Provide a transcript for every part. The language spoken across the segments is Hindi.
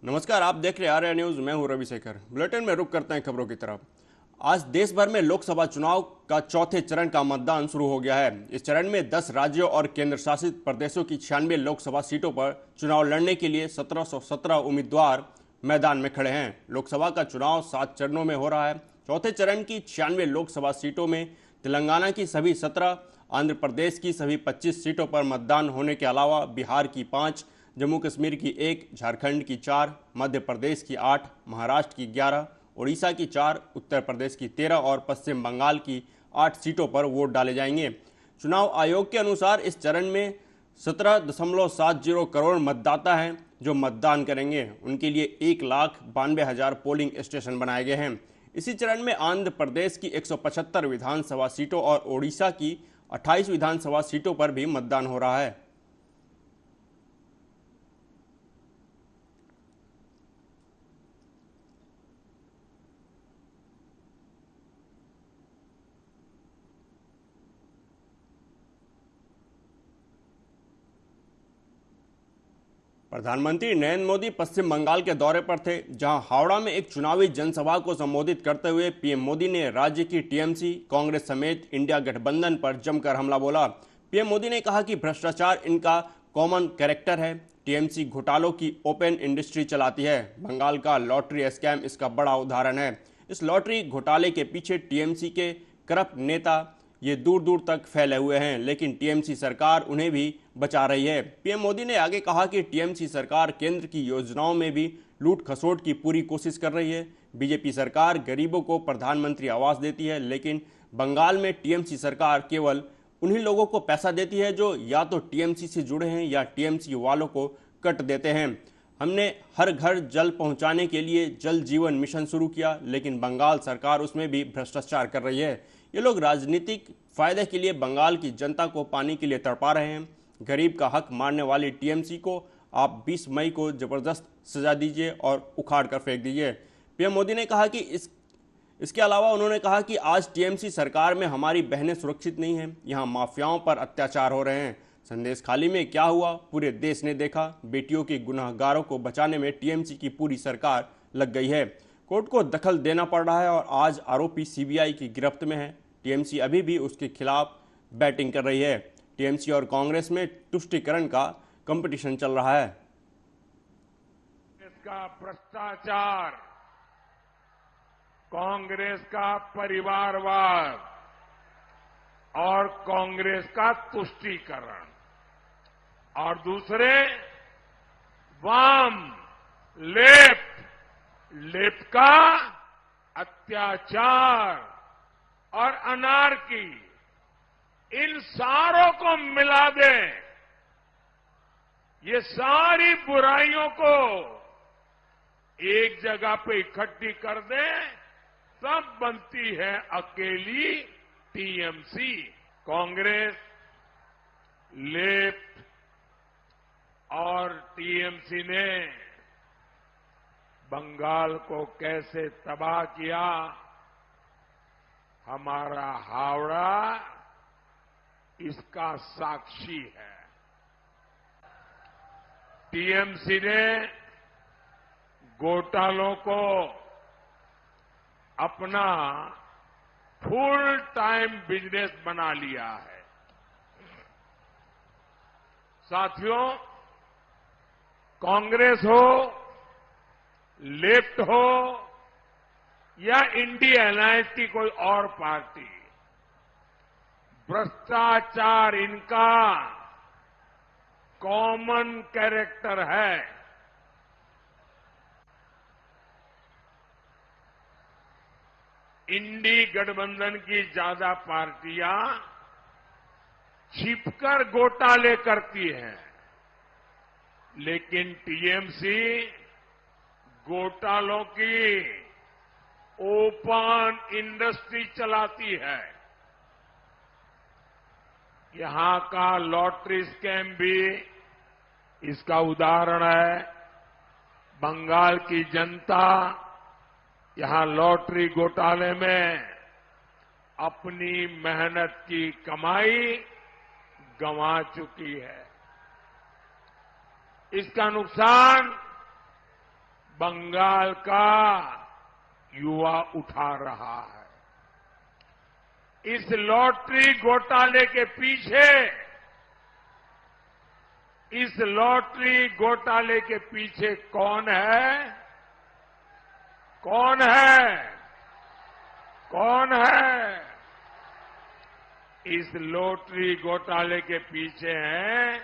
नमस्कार, आप देख रहे आर्या न्यूज। मैं हूं रविशेखर। बुलेटिन में रुक करते हैं खबरों की तरफ। आज देश भर में लोकसभा चुनाव का चौथे चरण का मतदान शुरू हो गया है। इस चरण में 10 राज्यों और केंद्र शासित प्रदेशों की 96 लोकसभा सीटों पर चुनाव लड़ने के लिए 1717 उम्मीदवार मैदान में खड़े हैं। लोकसभा का चुनाव 7 चरणों में हो रहा है। चौथे चरण की 96 लोकसभा सीटों में तेलंगाना की सभी 17, आंध्र प्रदेश की सभी 25 सीटों पर मतदान होने के अलावा बिहार की 5, जम्मू कश्मीर की 1, झारखंड की 4, मध्य प्रदेश की 8, महाराष्ट्र की 11, उड़ीसा की 4, उत्तर प्रदेश की 13 और पश्चिम बंगाल की 8 सीटों पर वोट डाले जाएंगे। चुनाव आयोग के अनुसार इस चरण में 17.70 करोड़ मतदाता हैं जो मतदान करेंगे। उनके लिए 1,92,000 पोलिंग स्टेशन बनाए गए हैं। इसी चरण में आंध्र प्रदेश की 175 विधानसभा सीटों और ओडिशा की 28 विधानसभा सीटों पर भी मतदान हो रहा है। प्रधानमंत्री नरेंद्र मोदी पश्चिम बंगाल के दौरे पर थे, जहां हावड़ा में एक चुनावी जनसभा को संबोधित करते हुए पीएम मोदी ने राज्य की टीएमसी, कांग्रेस समेत इंडिया गठबंधन पर जमकर हमला बोला। पीएम मोदी ने कहा कि भ्रष्टाचार इनका कॉमन कैरेक्टर है। टीएमसी घोटालों की ओपन इंडस्ट्री चलाती है। बंगाल का लॉटरी स्कैम इसका बड़ा उदाहरण है। इस लॉटरी घोटाले के पीछे टीएमसी के करप्ट नेता ये दूर दूर तक फैले हुए हैं, लेकिन टीएमसी सरकार उन्हें भी बचा रही है। पीएम मोदी ने आगे कहा कि टीएमसी सरकार केंद्र की योजनाओं में भी लूट खसोट की पूरी कोशिश कर रही है। बीजेपी सरकार गरीबों को प्रधानमंत्री आवास देती है, लेकिन बंगाल में टीएमसी सरकार केवल उन्हीं लोगों को पैसा देती है जो या तो टीएमसी से जुड़े हैं या टीएमसी वालों को कट देते हैं। हमने हर घर जल पहुंचाने के लिए जल जीवन मिशन शुरू किया, लेकिन बंगाल सरकार उसमें भी भ्रष्टाचार कर रही है। ये लोग राजनीतिक फायदे के लिए बंगाल की जनता को पानी के लिए तड़पा रहे हैं। गरीब का हक मारने वाली टीएमसी को आप 20 मई को जबरदस्त सजा दीजिए और उखाड़ कर फेंक दीजिए। पीएम मोदी ने कहा कि इसके अलावा उन्होंने कहा कि आज टीएमसी सरकार में हमारी बहनें सुरक्षित नहीं हैं। यहाँ माफियाओं पर अत्याचार हो रहे हैं। संदेश खाली में क्या हुआ पूरे देश ने देखा। बेटियों के गुनहगारों को बचाने में टीएमसी की पूरी सरकार लग गई है। कोर्ट को दखल देना पड़ रहा है और आज आरोपी सीबीआई की गिरफ्त में है। टीएमसी अभी भी उसके खिलाफ बैटिंग कर रही है। टीएमसी और कांग्रेस में तुष्टीकरण का कंपटीशन चल रहा है। का भ्रष्टाचार, कांग्रेस का परिवारवाद और कांग्रेस का तुष्टीकरण, और दूसरे वाम लेफ्ट का अत्याचार और अनारकी, इन सारों को मिला दें, ये सारी बुराइयों को एक जगह पे इकट्ठी कर दें, तब बनती है अकेली टीएमसी। कांग्रेस, लेफ्ट और टीएमसी ने बंगाल को कैसे तबाह किया, हमारा हावड़ा इसका साक्षी है। टीएमसी ने घोटालों को अपना फुल टाइम बिजनेस बना लिया है। साथियों, कांग्रेस हो, लेफ्ट हो या इंडिया अलायंस की कोई और पार्टी, भ्रष्टाचार इनका कॉमन कैरेक्टर है। इंडी गठबंधन की ज्यादा पार्टियां छिपकर घोटाले करती हैं, लेकिन टीएमसी घोटालों की ओपन इंडस्ट्री चलाती है। यहां का लॉटरी स्कैम भी इसका उदाहरण है। बंगाल की जनता यहां लॉटरी घोटाले में अपनी मेहनत की कमाई गंवा चुकी है। इसका नुकसान बंगाल का युवा उठा रहा है। इस लॉटरी घोटाले के पीछे, इस लॉटरी घोटाले के पीछे कौन है? कौन है? कौन है? इस लॉटरी घोटाले के पीछे हैं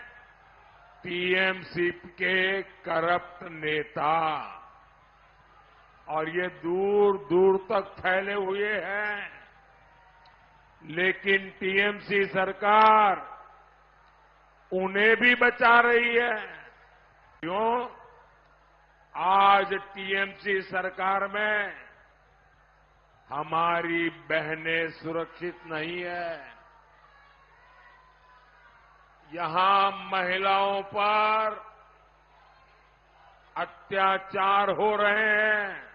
टीएमसी के करप्ट नेता, और ये दूर दूर तक फैले हुए हैं। लेकिन टीएमसी सरकार उन्हें भी बचा रही है। क्यों? आज टीएमसी सरकार में हमारी बहनें सुरक्षित नहीं है। यहां महिलाओं पर अत्याचार हो रहे हैं।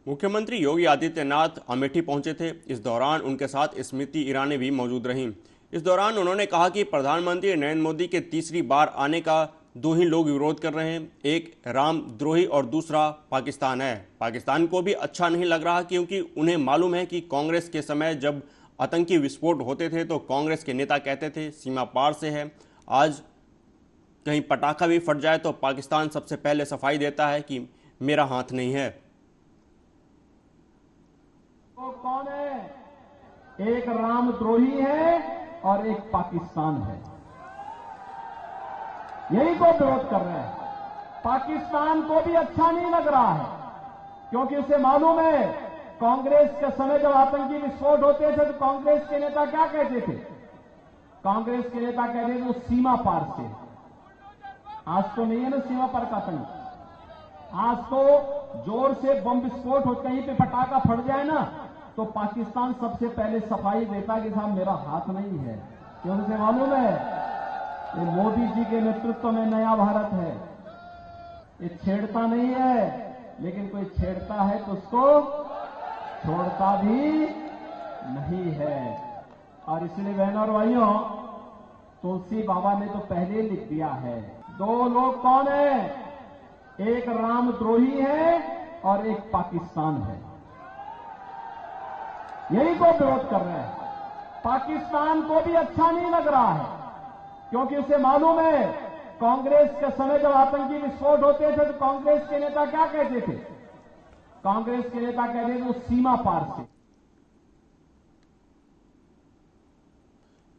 मुख्यमंत्री योगी आदित्यनाथ अमेठी पहुंचे थे। इस दौरान उनके साथ स्मृति ईरानी भी मौजूद रहीं। इस दौरान उन्होंने कहा कि प्रधानमंत्री नरेंद्र मोदी के तीसरी बार आने का दो ही लोग विरोध कर रहे हैं, एक रामद्रोही और दूसरा पाकिस्तान है। पाकिस्तान को भी अच्छा नहीं लग रहा, क्योंकि उन्हें मालूम है कि कांग्रेस के समय जब आतंकी विस्फोट होते थे तो कांग्रेस के नेता कहते थे सीमा पार से है। आज कहीं पटाखा भी फट जाए तो पाकिस्तान सबसे पहले सफाई देता है कि मेरा हाथ नहीं है। तो कौन है? एक रामद्रोही है और एक पाकिस्तान है। यही को विरोध कर रहे हैं। पाकिस्तान को भी अच्छा नहीं लग रहा है, क्योंकि उसे मालूम है कांग्रेस के समय जब आतंकी विस्फोट होते थे तो कांग्रेस के नेता क्या कहते थे? कांग्रेस के नेता कहते थे वो सीमा पार से। आज तो नहीं है ना सीमा पार का आतंक। आज तो जोर से बम विस्फोट हो, कहीं पे पटाखा फट जाए ना तो पाकिस्तान सबसे पहले सफाई देता कि साहब मेरा हाथ नहीं है, क्योंकि उसे मालूम है ये मोदी जी के नेतृत्व में नया भारत है। ये छेड़ता नहीं है, लेकिन कोई छेड़ता है तो उसको छोड़ता भी नहीं है। और इसलिए बहनों और भाइयों, तुलसी बाबा ने तो पहले ही लिख दिया है। दो लोग कौन है? एक रामद्रोही है और एक पाकिस्तान है। यही को विरोध कर रहे हैं। पाकिस्तान को भी अच्छा नहीं लग रहा है, क्योंकि उसे मालूम है कांग्रेस के समय जब आतंकी विस्फोट होते थे तो कांग्रेस के नेता क्या कहते थे? कांग्रेस के नेता कहते थे वो सीमा पार से।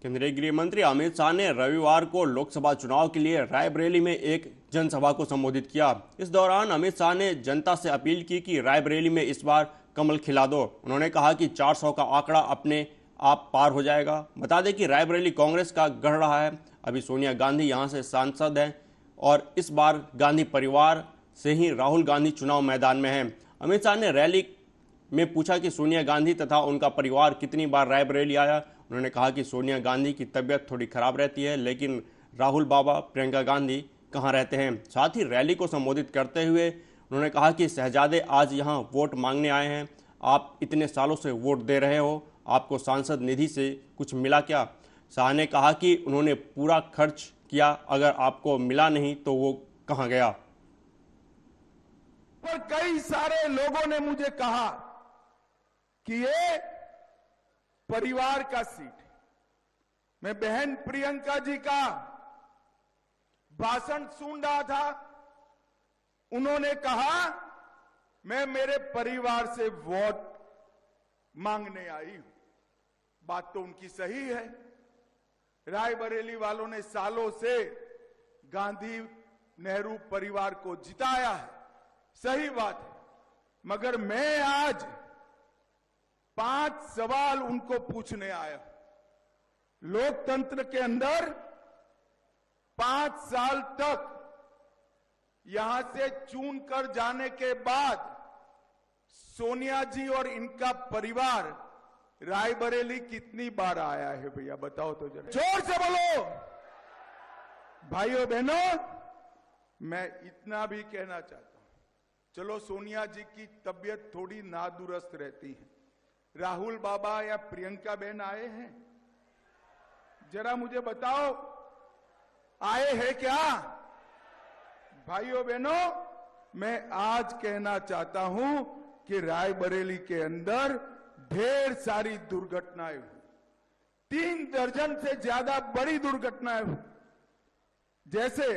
केंद्रीय गृह मंत्री अमित शाह ने रविवार को लोकसभा चुनाव के लिए रायबरेली में एक जनसभा को संबोधित किया। इस दौरान अमित शाह ने जनता से अपील की कि रायबरेली में इस बार कमल खिला दो। उन्होंने कहा कि 400 का आंकड़ा अपने आप पार हो जाएगा। बता दें कि रायबरेली कांग्रेस का गढ़ रहा है। अभी सोनिया गांधी यहां से सांसद हैं और इस बार गांधी परिवार से ही राहुल गांधी चुनाव मैदान में हैं। अमित शाह ने रैली में पूछा कि सोनिया गांधी तथा उनका परिवार कितनी बार रायबरेली आया। उन्होंने कहा कि सोनिया गांधी की तबीयत थोड़ी खराब रहती है, लेकिन राहुल बाबा, प्रियंका गांधी कहाँ रहते हैं। साथ ही रैली को संबोधित करते हुए उन्होंने कहा कि शहजादे आज यहाँ वोट मांगने आए हैं। आप इतने सालों से वोट दे रहे हो, आपको सांसद निधि से कुछ मिला क्या? शाह ने कहा कि उन्होंने पूरा खर्च किया, अगर आपको मिला नहीं तो वो कहाँ गया। पर कई सारे लोगों ने मुझे कहा कि ये परिवार का सीट है। मैं बहन प्रियंका जी का भाषण सुन रहा था। उन्होंने कहा मैं मेरे परिवार से वोट मांगने आई हूं। बात तो उनकी सही है। रायबरेली वालों ने सालों से गांधी नेहरू परिवार को जिताया है, सही बात है। मगर मैं आज 5 सवाल उनको पूछने आया हूं। लोकतंत्र के अंदर 5 साल तक यहां से चुन कर जाने के बाद सोनिया जी और इनका परिवार रायबरेली कितनी बार आया है? भैया बताओ तो जरा, जोर से बोलो। भाइयों बहनों, मैं इतना भी कहना चाहता हूं, चलो सोनिया जी की तबीयत थोड़ी नादुरुस्त रहती है, राहुल बाबा या प्रियंका बहन आए हैं? जरा मुझे बताओ, आए हैं क्या? भाइयों बहनों, मैं आज कहना चाहता हूं कि रायबरेली के अंदर ढेर सारी दुर्घटनाएं हुई, 3 दर्जन से ज्यादा बड़ी दुर्घटनाएं हुई। जैसे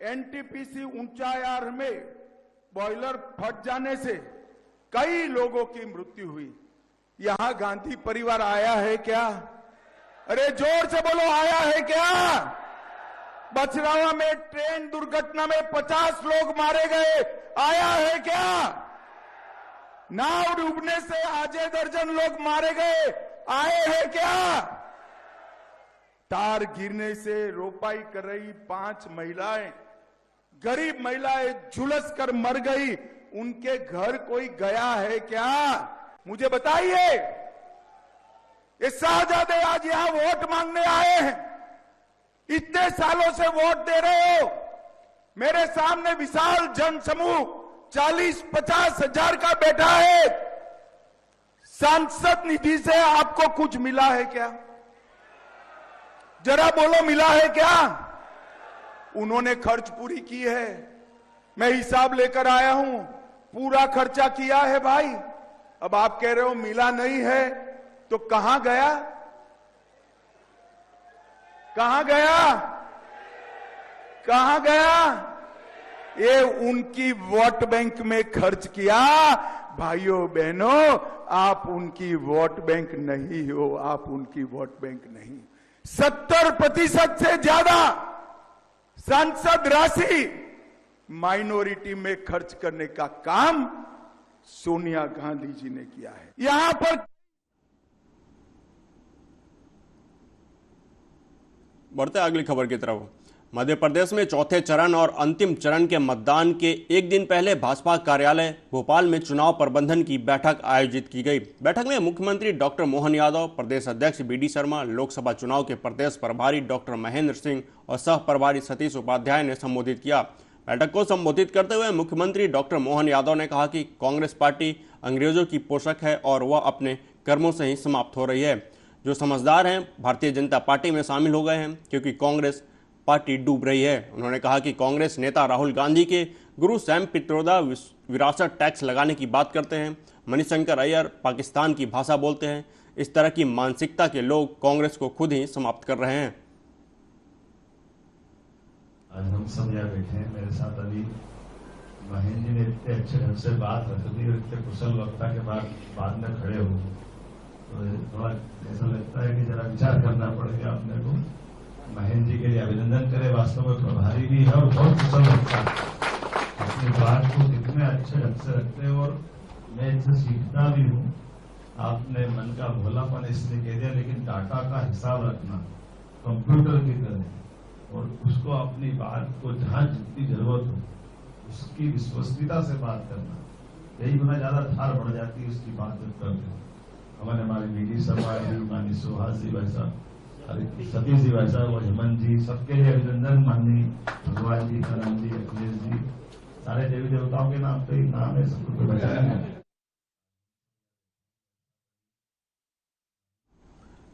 एनटीपीसी ऊंचायार में बॉयलर फट जाने से कई लोगों की मृत्यु हुई। यहां गांधी परिवार आया है क्या? अरे जोर से बोलो, आया है क्या? बछरावा में ट्रेन दुर्घटना में 50 लोग मारे गए, आया है क्या? नाव डूबने से आधे दर्जन लोग मारे गए, आए हैं क्या? तार गिरने से रोपाई कर रही 5 महिलाएं, गरीब महिलाएं झुलस कर मर गई, उनके घर कोई गया है क्या? मुझे बताइए। ये शाहजादे आज यहां वोट मांगने आए हैं, इतने सालों से वोट दे रहे हो। मेरे सामने विशाल जनसमूह 40-50 हजार का बैठा है। सांसद निधि से आपको कुछ मिला है क्या? जरा बोलो, मिला है क्या? उन्होंने खर्च पूरी की है। मैं हिसाब लेकर आया हूं, पूरा खर्चा किया है भाई। अब आप कह रहे हो मिला नहीं है, तो कहां गया? कहां गया? कहां गया? ये उनकी वोट बैंक में खर्च किया। भाइयों बहनों, आप उनकी वोट बैंक नहीं हो, आप उनकी वोट बैंक नहीं। 70% से ज्यादा सांसद राशि माइनॉरिटी में खर्च करने का काम सोनिया गांधी जी ने किया है। यहां पर बढ़ते अगली खबर की तरफ। मध्य प्रदेश में चौथे चरण और अंतिम चरण के मतदान के एक दिन पहले भाजपा कार्यालय भोपाल में चुनाव प्रबंधन की बैठक आयोजित की गई। बैठक में मुख्यमंत्री डॉक्टर मोहन यादव, प्रदेश अध्यक्ष बीडी शर्मा, लोकसभा चुनाव के प्रदेश प्रभारी डॉक्टर महेंद्र सिंह और सह प्रभारी सतीश उपाध्याय ने संबोधित किया। बैठक को संबोधित करते हुए मुख्यमंत्री डॉक्टर मोहन यादव ने कहा कि कांग्रेस पार्टी अंग्रेजों की पोषक है और वह अपने कर्मों से ही समाप्त हो रही है। जो समझदार हैं भारतीय जनता पार्टी में शामिल हो गए हैं, क्योंकि कांग्रेस पार्टी डूब रही है। उन्होंने कहा कि कांग्रेस नेता राहुल गांधी के गुरु सैम पित्रोदा विरासत टैक्स लगाने की बात करते हैं। मणिशंकर अय्यर पाकिस्तान की भाषा बोलते हैं। इस तरह की मानसिकता के लोग कांग्रेस को खुद ही समाप्त कर रहे हैं। आज हम सब यहाँ बैठे हैं, मेरे साथ अभी महेंद्र जी ने इतने अच्छे ढंग से बात रख दी और इतने कुशल वक्ता के बाद में खड़े हो, तो थोड़ा ऐसा लगता है कि जरा विचार करना पड़ेगा अपने को। महेंद्र जी के लिए अभिनंदन करें, वास्तव में प्रभारी भी है और बहुत कुशल वक्ता अपनी बात को कितने अच्छे ढंग से रखते हैं और मैं इनसे सीखता भी हूँ। आपने मन का भोलापन इसलिए कह दिया, लेकिन डाटा का हिसाब रखना कंप्यूटर की तरह और उसको अपनी बात को जहां जितनी जरूरत हो उसकी विश्वसनीयता से बात करना, यही गुना ज्यादा धार बढ़ जाती है उसकी बात जब करते हैं। हमारे बीडी शर्मा जी, मानी सुहास जी भाई साहब, सतीश जी भाई साहब और हेमंत जी, सबके लिए अभिनंदन। माननीय भगवान जी, करण जी, अखिलेश जी, सारे देवी देवताओं के नाम पे ही नाम है, सबको बचाएंगे।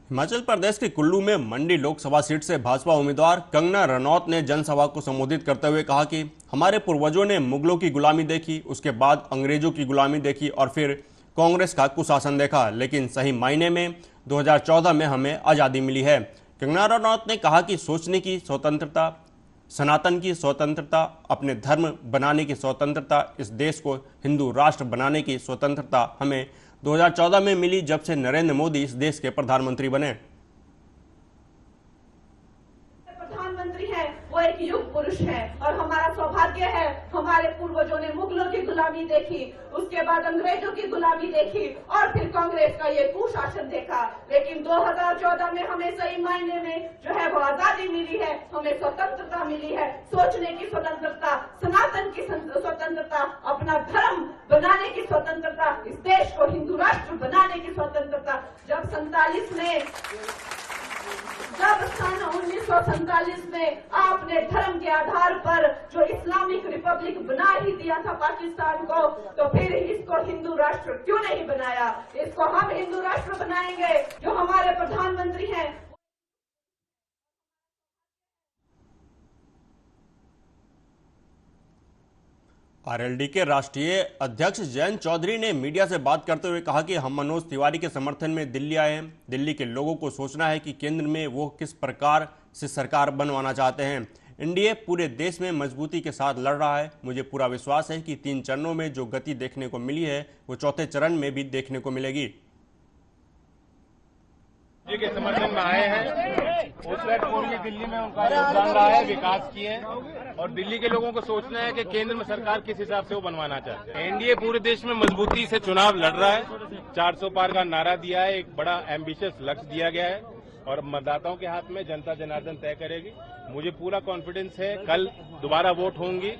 हिमाचल प्रदेश के कुल्लू में मंडी लोकसभा सीट से भाजपा उम्मीदवार कंगना रनौत ने जनसभा को संबोधित करते हुए कहा कि हमारे पूर्वजों ने मुगलों की गुलामी देखी, उसके बाद अंग्रेजों की गुलामी देखी और फिर कांग्रेस का कुशासन देखा, लेकिन सही मायने में 2014 में हमें आज़ादी मिली है। कंगना रनौत ने कहा कि सोचने की स्वतंत्रता, सनातन की स्वतंत्रता, अपने धर्म बनाने की स्वतंत्रता, इस देश को हिंदू राष्ट्र बनाने की स्वतंत्रता हमें 2014 में मिली, जब से नरेंद्र मोदी इस देश के प्रधानमंत्री बने। प्रधानमंत्री है वो एक युग पुरुष है और हमारा सौभाग्य है, हमारे पूर्वजों ने मुगलों की गुलामी देखी, उसके बाद अंग्रेजों की गुलामी देखी और फिर कांग्रेस का ये कुशासन देखा, लेकिन 2014 में हमें सही मायने में जो है वो आजादी मिली है, हमें स्वतंत्रता मिली है, सोचने की स्वतंत्रता, सनातन की स्वतंत्रता, अपना धर्म बनाने की स्वतंत्रता, इस देश को हिंदू राष्ट्र बनाने की स्वतंत्रता। जब 1947 में आपने धर्म के आधार पर जो इस्लामिक रिपब्लिक बना ही दिया था पाकिस्तान को, तो फिर इसको हिंदू राष्ट्र क्यों नहीं बनाया? इसको हम हिंदू राष्ट्र बनाएंगे। जो हमारे प्रधानमंत्री हैं आरएलडी के राष्ट्रीय अध्यक्ष जयंत चौधरी ने मीडिया से बात करते हुए कहा कि हम मनोज तिवारी के समर्थन में दिल्ली आए हैं। दिल्ली के लोगों को सोचना है कि केंद्र में वो किस प्रकार से सरकार बनवाना चाहते हैं। एनडीए पूरे देश में मजबूती के साथ लड़ रहा है। मुझे पूरा विश्वास है कि 3 चरणों में जो गति देखने को मिली है वो चौथे चरण में भी देखने को मिलेगी। जी के समर्थन में आए हैं। उत्तर पूर्वी दिल्ली में उनका योगदान रहा है, विकास किए हैं और दिल्ली के लोगों को सोचना है कि केंद्र में सरकार किस हिसाब से वो बनवाना चाहते हैं। एनडीए पूरे देश में मजबूती से चुनाव लड़ रहा है। 400 पार का नारा दिया है, एक बड़ा एम्बिशियस लक्ष्य दिया गया है और मतदाताओं के हाथ में जनता जनार्दन तय करेगी। मुझे पूरा कॉन्फिडेंस है कल दोबारा वोट होंगी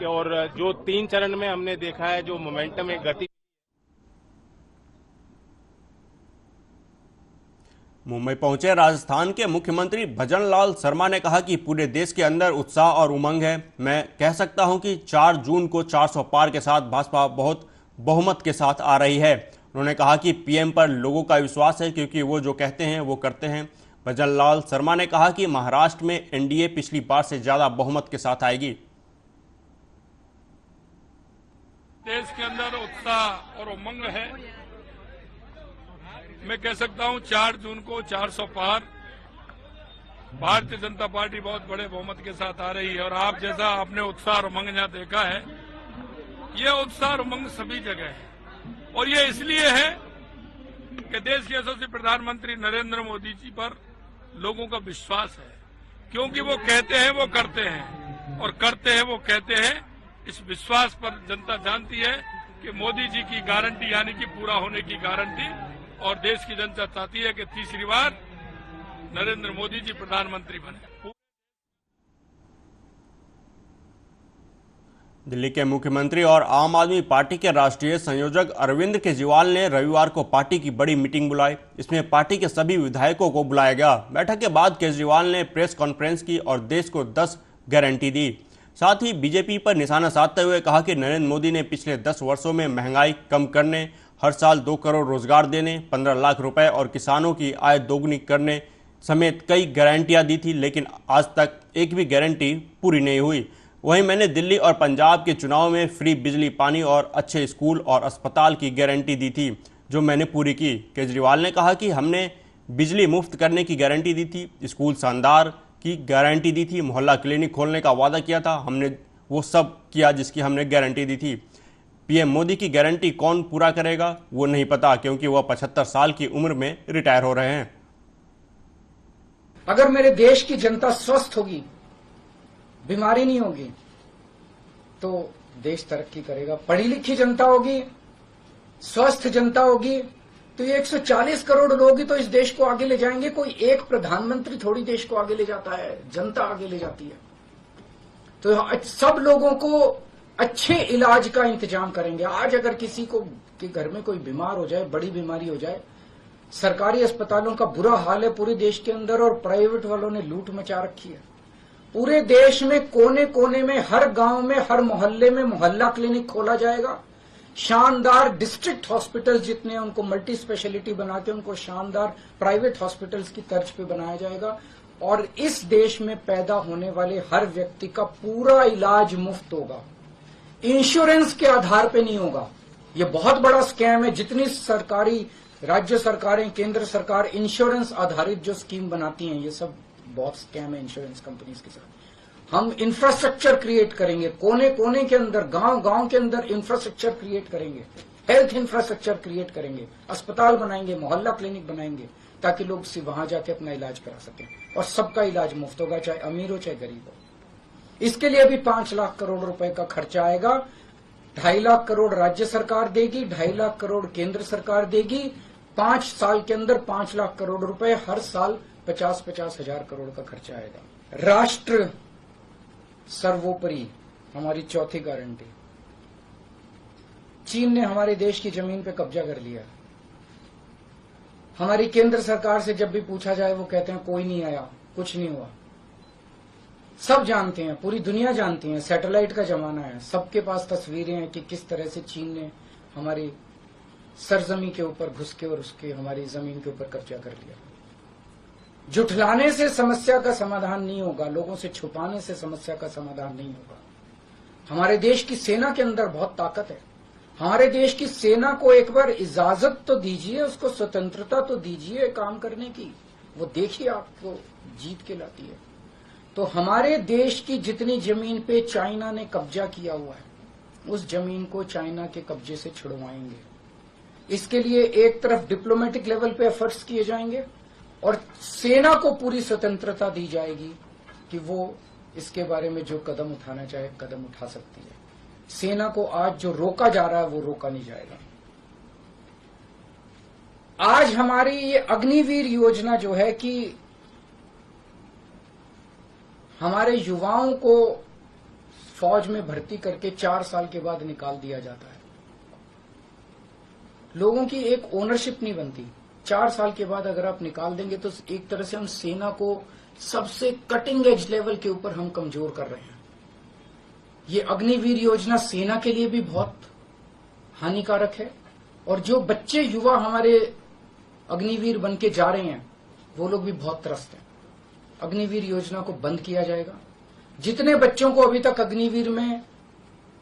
और जो 3 चरण में हमने देखा है, जो मोमेंटम है, गति। मुंबई पहुंचे राजस्थान के मुख्यमंत्री भजन लाल शर्मा ने कहा कि पूरे देश के अंदर उत्साह और उमंग है। मैं कह सकता हूं कि 4 जून को 400 पार के साथ भाजपा बहुत बहुमत के साथ आ रही है। उन्होंने कहा कि पीएम पर लोगों का विश्वास है क्योंकि वो जो कहते हैं वो करते हैं। भजन लाल शर्मा ने कहा कि महाराष्ट्र में एनडीए पिछली बार से ज्यादा बहुमत के साथ आएगी। देश के अंदर उत्साह और उमंग है। मैं कह सकता हूं 4 जून को 400 पार भारतीय जनता पार्टी बहुत बड़े बहुमत के साथ आ रही है। और आप जैसा आपने उत्साह और उमंग यहां देखा है, यह उत्साह और उमंग सभी जगह है और ये इसलिए है कि देश के यशस्वी प्रधानमंत्री नरेंद्र मोदी जी पर लोगों का विश्वास है, क्योंकि वो कहते हैं वो करते हैं और करते हैं वो कहते हैं। इस विश्वास पर जनता जानती है कि मोदी जी की गारंटी यानी कि पूरा होने की गारंटी, और देश की जनता चाहती है कि तीसरी बार नरेंद्र मोदी जी प्रधानमंत्री बने। दिल्ली के मुख्यमंत्री और आम आदमी पार्टी के राष्ट्रीय संयोजक अरविंद केजरीवाल ने रविवार को पार्टी की बड़ी मीटिंग बुलाई। इसमें पार्टी के सभी विधायकों को बुलाया गया। बैठक के बाद केजरीवाल ने प्रेस कॉन्फ्रेंस की और देश को 10 गारंटी दी। साथ ही बीजेपी पर निशाना साधते हुए कहा कि नरेंद्र मोदी ने पिछले 10 वर्षों में महंगाई कम करने, हर साल 2 करोड़ रोजगार देने, 15 लाख रुपए और किसानों की आय दोगुनी करने समेत कई गारंटियां दी थी, लेकिन आज तक एक भी गारंटी पूरी नहीं हुई। वहीं मैंने दिल्ली और पंजाब के चुनाव में फ्री बिजली, पानी और अच्छे स्कूल और अस्पताल की गारंटी दी थी, जो मैंने पूरी की। केजरीवाल ने कहा कि हमने बिजली मुफ्त करने की गारंटी दी थी, स्कूल शानदार की गारंटी दी थी, मोहल्ला क्लिनिक खोलने का वादा किया था। हमने वो सब किया जिसकी हमने गारंटी दी थी। पीएम मोदी की गारंटी कौन पूरा करेगा वो नहीं पता, क्योंकि वह 75 साल की उम्र में रिटायर हो रहे हैं। अगर मेरे देश की जनता स्वस्थ होगी, बीमारी नहीं होगी, तो देश तरक्की करेगा। पढ़ी लिखी जनता होगी, स्वस्थ जनता होगी, तो ये 140 करोड़ लोग ही तो इस देश को आगे ले जाएंगे। कोई एक प्रधानमंत्री थोड़ी देश को आगे ले जाता है, जनता आगे ले जाती है। तो सब लोगों को अच्छे इलाज का इंतजाम करेंगे। आज अगर किसी को के घर में कोई बीमार हो जाए, बड़ी बीमारी हो जाए, सरकारी अस्पतालों का बुरा हाल है पूरे देश के अंदर और प्राइवेट वालों ने लूट मचा रखी है। पूरे देश में कोने कोने में, हर गांव में, हर मोहल्ले में मोहल्ला क्लिनिक खोला जाएगा। शानदार डिस्ट्रिक्ट हॉस्पिटल जितने, उनको मल्टी स्पेशलिटी बना के उनको शानदार प्राइवेट हॉस्पिटल्स की तर्ज पे बनाया जाएगा और इस देश में पैदा होने वाले हर व्यक्ति का पूरा इलाज मुफ्त होगा, इंश्योरेंस के आधार पे नहीं होगा। ये बहुत बड़ा स्कैम है। जितनी सरकारी, राज्य सरकारें, केंद्र सरकार इंश्योरेंस आधारित जो स्कीम बनाती हैं, ये सब बहुत स्कैम है इंश्योरेंस कंपनीज के साथ। हम इंफ्रास्ट्रक्चर क्रिएट करेंगे, कोने कोने के अंदर, गांव गांव के अंदर इंफ्रास्ट्रक्चर क्रिएट करेंगे, हेल्थ इंफ्रास्ट्रक्चर क्रिएट करेंगे, अस्पताल बनाएंगे, मोहल्ला क्लिनिक बनाएंगे, ताकि लोग वहां जाके अपना इलाज करा सकें और सबका इलाज मुफ्त होगा, चाहे अमीर हो चाहे गरीब हो। इसके लिए भी 5 लाख करोड़ रुपए का खर्चा आएगा। 2.5 लाख करोड़ राज्य सरकार देगी, 2.5 लाख करोड़ केंद्र सरकार देगी। 5 साल के अंदर 5 लाख करोड़ रुपए, हर साल 50-50 हजार करोड़ का खर्चा आएगा। राष्ट्र सर्वोपरि हमारी चौथी गारंटी। चीन ने हमारे देश की जमीन पे कब्जा कर लिया। हमारी केंद्र सरकार से जब भी पूछा जाए वो कहते हैं कोई नहीं आया, कुछ नहीं हुआ। सब जानते हैं, पूरी दुनिया जानती है, सैटेलाइट का जमाना है, सबके पास तस्वीरें हैं कि किस तरह से चीन ने हमारी सरजमी के ऊपर घुस के और उसके हमारी जमीन के ऊपर कब्जा कर लिया। जुठलाने से समस्या का समाधान नहीं होगा, लोगों से छुपाने से समस्या का समाधान नहीं होगा। हमारे देश की सेना के अंदर बहुत ताकत है। हमारे देश की सेना को एक बार इजाजत तो दीजिए, उसको स्वतंत्रता तो दीजिए काम करने की। वो देखिए आपको जीत के लाती है। तो हमारे देश की जितनी जमीन पे चाइना ने कब्जा किया हुआ है, उस जमीन को चाइना के कब्जे से छुड़वाएंगे। इसके लिए एक तरफ डिप्लोमेटिक लेवल पे एफर्ट्स किए जाएंगे और सेना को पूरी स्वतंत्रता दी जाएगी कि वो इसके बारे में जो कदम उठाना चाहे कदम उठा सकती है। सेना को आज जो रोका जा रहा है वो रोका नहीं जाएगा। आज हमारी ये अग्निवीर योजना जो है कि हमारे युवाओं को फौज में भर्ती करके 4 साल के बाद निकाल दिया जाता है। लोगों की एक ओनरशिप नहीं बनती। 4 साल के बाद अगर आप निकाल देंगे तो एक तरह से हम सेना को सबसे कटिंग एज लेवल के ऊपर हम कमजोर कर रहे हैं। ये अग्निवीर योजना सेना के लिए भी बहुत हानिकारक है और जो बच्चे युवा हमारे अग्निवीर बन के जा रहे हैं वो लोग भी बहुत त्रस्त हैं। अग्निवीर योजना को बंद किया जाएगा। जितने बच्चों को अभी तक अग्निवीर में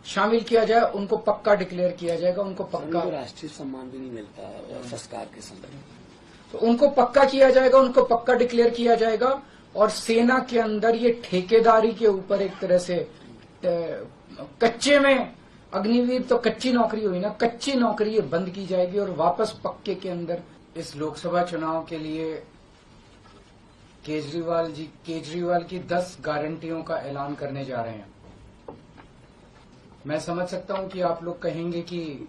शामिल किया जाए उनको पक्का डिक्लेयर किया जाएगा। उनको पक्का राष्ट्रीय सम्मान भी नहीं मिलता संस्कार के समय, तो उनको पक्का किया जाएगा, उनको पक्का डिक्लेयर किया जाएगा। और सेना के अंदर ये ठेकेदारी के ऊपर एक तरह से कच्चे में अग्निवीर तो कच्ची नौकरी हुई ना, कच्ची नौकरी ये बंद की जाएगी और वापस पक्के के अंदर। इस लोकसभा चुनाव के लिए केजरीवाल की 10 गारंटियों का ऐलान करने जा रहे हैं। मैं समझ सकता हूं कि आप लोग कहेंगे कि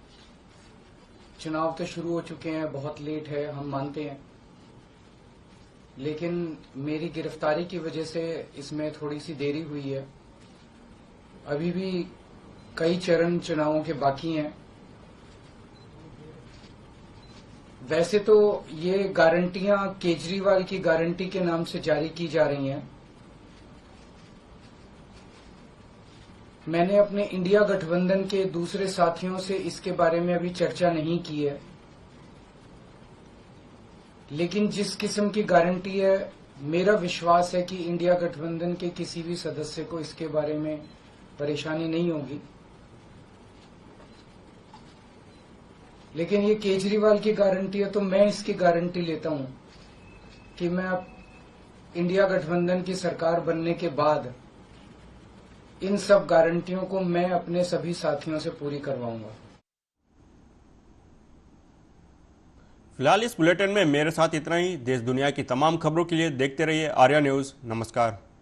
चुनाव तो शुरू हो चुके हैं, बहुत लेट है, हम मानते हैं, लेकिन मेरी गिरफ्तारी की वजह से इसमें थोड़ी सी देरी हुई है। अभी भी कई चरण चुनावों के बाकी हैं। वैसे तो ये गारंटियां केजरीवाल की गारंटी के नाम से जारी की जा रही हैं। मैंने अपने इंडिया गठबंधन के दूसरे साथियों से इसके बारे में अभी चर्चा नहीं की है, लेकिन जिस किस्म की गारंटी है, मेरा विश्वास है कि इंडिया गठबंधन के किसी भी सदस्य को इसके बारे में परेशानी नहीं होगी। लेकिन ये केजरीवाल की गारंटी है तो मैं इसकी गारंटी लेता हूं कि मैं अब इंडिया गठबंधन की सरकार बनने के बाद इन सब गारंटियों को मैं अपने सभी साथियों से पूरी करवाऊंगा। फिलहाल इस बुलेटिन में मेरे साथ इतना ही। देश दुनिया की तमाम खबरों के लिए देखते रहिए आर्या न्यूज। नमस्कार।